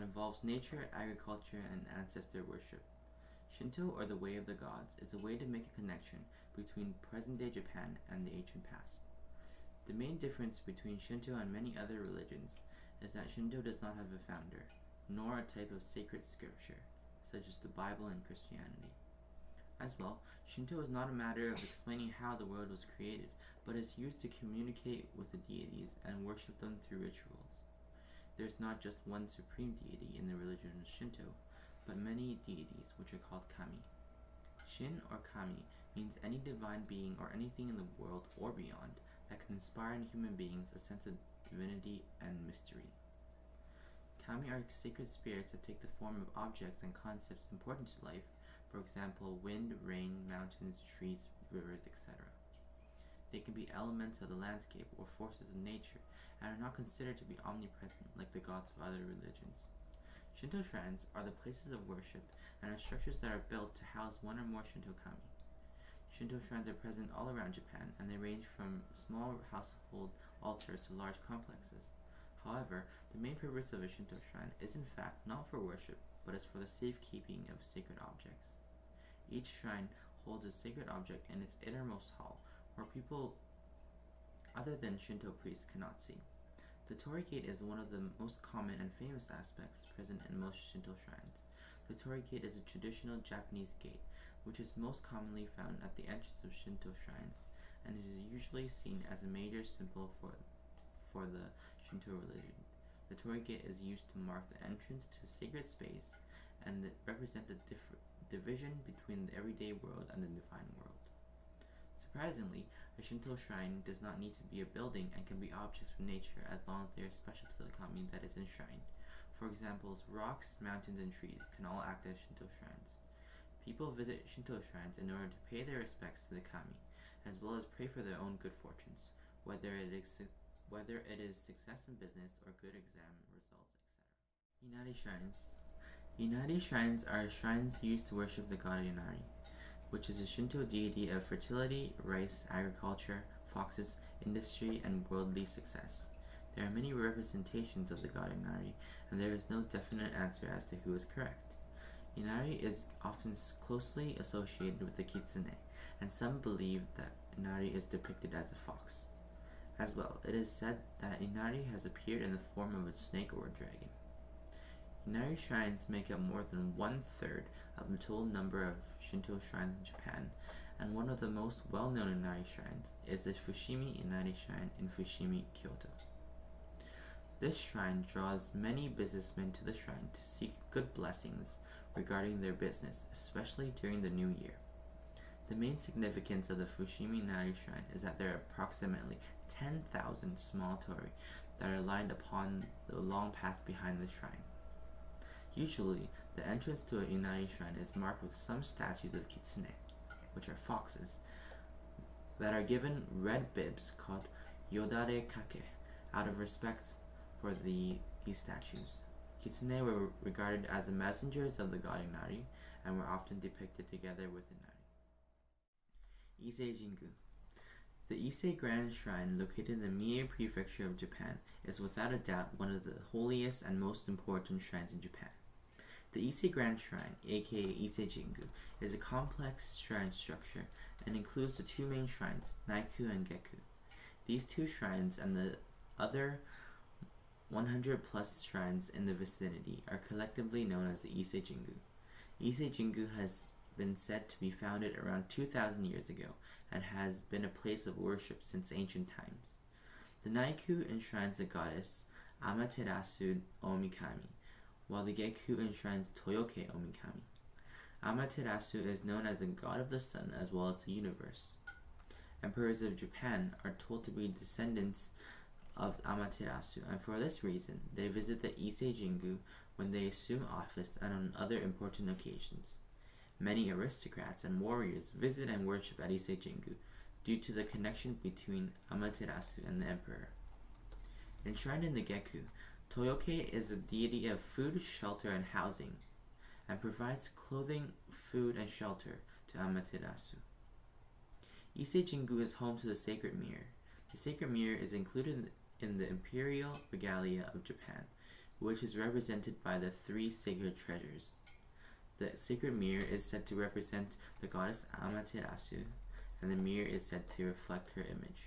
involves nature, agriculture, and ancestor worship. Shinto, or the Way of the Gods, is a way to make a connection between present-day Japan and the ancient past. The main difference between Shinto and many other religions is that Shinto does not have a founder, nor a type of sacred scripture, such as the Bible in Christianity. As well, Shinto is not a matter of explaining how the world was created, but is used to communicate with the deities and worship them through rituals. There is not just one supreme deity in the religion of Shinto, but many deities, which are called kami. Shin, or kami, means any divine being or anything in the world or beyond that can inspire in human beings a sense of divinity and mystery. Kami are sacred spirits that take the form of objects and concepts important to life, for example, wind, rain, mountains, trees, rivers, etc. They can be elements of the landscape or forces of nature and are not considered to be omnipresent like the gods of other religions. Shinto shrines are the places of worship and are structures that are built to house one or more Shinto kami. Shinto shrines are present all around Japan, and they range from small household altars to large complexes. However, the main purpose of a Shinto shrine is in fact not for worship, but is for the safekeeping of sacred objects. Each shrine holds a sacred object in its innermost hall, where people other than Shinto priests cannot see. The torii gate is one of the most common and famous aspects present in most Shinto shrines. The torii gate is a traditional Japanese gate, which is most commonly found at the entrance of Shinto shrines, and is usually seen as a major symbol for the Shinto religion. The torii gate is used to mark the entrance to a sacred space and represent the division between the everyday world and the divine world. Surprisingly, a Shinto shrine does not need to be a building and can be objects from nature as long as they are special to the kami that is enshrined. For example, rocks, mountains, and trees can all act as Shinto shrines. People visit Shinto shrines in order to pay their respects to the kami, as well as pray for their own good fortunes, whether it is success in business or good exam results, etc. Inari shrines. Inari shrines are shrines used to worship the god Inari, which is a Shinto deity of fertility, rice, agriculture, foxes, industry, and worldly success. There are many representations of the god Inari, and there is no definite answer as to who is correct. Inari is often closely associated with the kitsune, and some believe that Inari is depicted as a fox. As well, it is said that Inari has appeared in the form of a snake or a dragon. Inari shrines make up more than 1/3 of the total number of Shinto shrines in Japan, and one of the most well-known Inari shrines is the Fushimi Inari Shrine in Fushimi, Kyoto. This shrine draws many businessmen to the shrine to seek good blessings regarding their business, especially during the new year. The main significance of the Fushimi Inari Shrine is that there are approximately 10,000 small torii that are lined upon the long path behind the shrine. Usually, the entrance to a Inari shrine is marked with some statues of kitsune, which are foxes, that are given red bibs called yodare kake out of respect for these statues. Kitsune were regarded as the messengers of the god Inari and were often depicted together with Inari. Ise Jingu. The Ise Grand Shrine, located in the Mie Prefecture of Japan, is without a doubt one of the holiest and most important shrines in Japan. The Ise Grand Shrine, aka Ise Jingu, is a complex shrine structure and includes the two main shrines, Naiku and Geku. These two shrines and the other 100 plus shrines in the vicinity are collectively known as the Ise Jingu. Ise Jingu has been said to be founded around 2,000 years ago and has been a place of worship since ancient times. The Naiku enshrines the goddess Amaterasu Omikami, while the Geku enshrines Toyoke Omikami. Amaterasu is known as the god of the sun as well as the universe. Emperors of Japan are told to be descendants of Amaterasu, and for this reason, they visit the Ise Jingu when they assume office and on other important occasions. Many aristocrats and warriors visit and worship at Ise Jingu due to the connection between Amaterasu and the emperor. Enshrined in the Geku, Toyoke is the deity of food, shelter, and housing, and provides clothing, food, and shelter to Amaterasu. Ise Jingu is home to the sacred mirror. The sacred mirror is included in the imperial regalia of Japan, which is represented by the 3 sacred treasures. The sacred mirror is said to represent the goddess Amaterasu, and the mirror is said to reflect her image.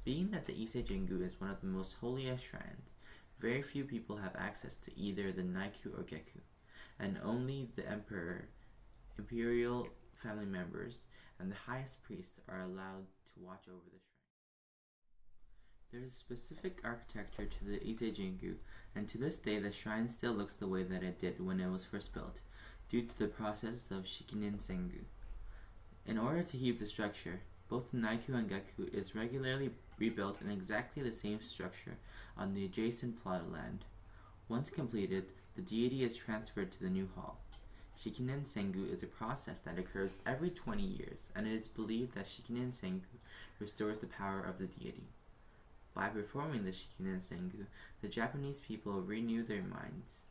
Being that the Ise Jingu is one of the most holiest shrines, very few people have access to either the Naiku or Geku, and only the emperor, imperial family members, and the highest priests are allowed to watch over the shrine. There is a specific architecture to the Ise Jingu, and to this day the shrine still looks the way that it did when it was first built, due to the process of Shikinen Sengu. In order to keep the structure, both the Naiku and Geku is regularly rebuilt in exactly the same structure on the adjacent plot of land. Once completed, the deity is transferred to the new hall. Shikinen Sengu is a process that occurs every 20 years, and it is believed that Shikinen Sengu restores the power of the deity. By performing the Shikinen Sengu, the Japanese people renew their minds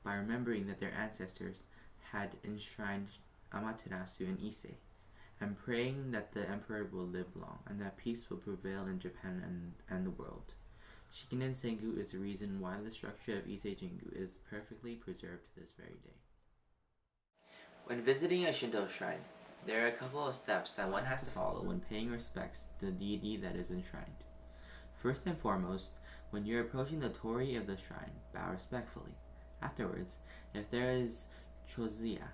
by remembering that their ancestors had enshrined Amaterasu in Ise, and praying that the emperor will live long and that peace will prevail in Japan and the world. Shikinen Sengu is the reason why the structure of Ise Jingu is perfectly preserved to this very day. When visiting a Shinto shrine, there are a couple of steps that one has to follow when paying respects to the deity that is enshrined. First and foremost, when you're approaching the torii of the shrine, bow respectfully. Afterwards, if there is choziya,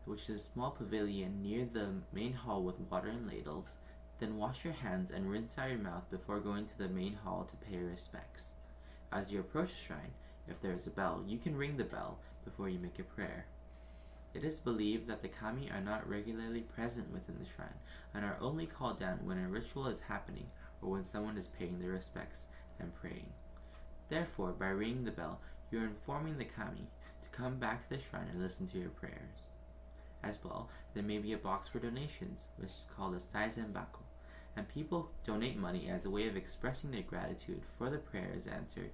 which is a small pavilion near the main hall with water and ladles, then wash your hands and rinse out your mouth before going to the main hall to pay your respects. As you approach the shrine, if there is a bell, you can ring the bell before you make a prayer. It is believed that the kami are not regularly present within the shrine and are only called down when a ritual is happening or when someone is paying their respects and praying. Therefore, by ringing the bell, you are informing the kami to come back to the shrine and listen to your prayers. As well, there may be a box for donations, which is called a saizen bako, and people donate money as a way of expressing their gratitude for the prayers answered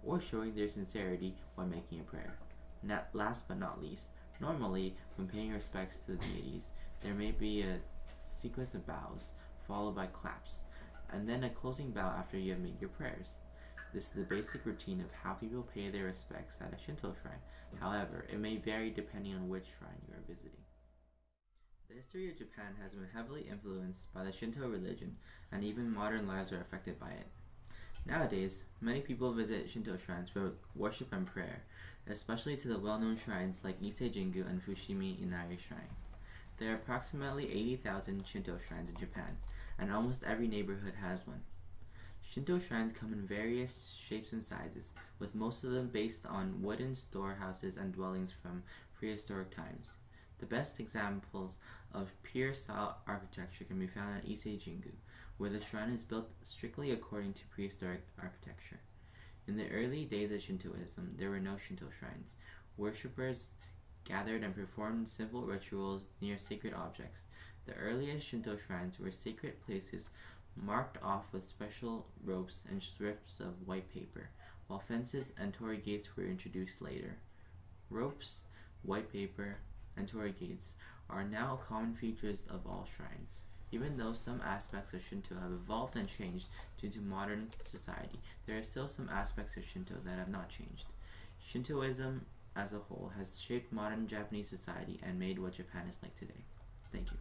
or showing their sincerity when making a prayer. Last but not least, normally, when paying respects to the deities, there may be a sequence of bows, followed by claps, and then a closing bow after you have made your prayers. This is the basic routine of how people pay their respects at a Shinto shrine. However, it may vary depending on which shrine you are visiting. The history of Japan has been heavily influenced by the Shinto religion, and even modern lives are affected by it. Nowadays, many people visit Shinto shrines for worship and prayer, especially to the well-known shrines like Ise Jingu and Fushimi Inari Shrine. There are approximately 80,000 Shinto shrines in Japan, and almost every neighborhood has one. Shinto shrines come in various shapes and sizes, with most of them based on wooden storehouses and dwellings from prehistoric times. The best examples of pier-style architecture can be found at Ise Jingu, where the shrine is built strictly according to prehistoric architecture. In the early days of Shintoism, there were no Shinto shrines. Worshippers gathered and performed simple rituals near sacred objects. The earliest Shinto shrines were sacred places marked off with special ropes and strips of white paper, while fences and torii gates were introduced later. Ropes, white paper, and torii gates are now common features of all shrines. Even though some aspects of Shinto have evolved and changed due to modern society, there are still some aspects of Shinto that have not changed. Shintoism as a whole has shaped modern Japanese society and made what Japan is like today. Thank you.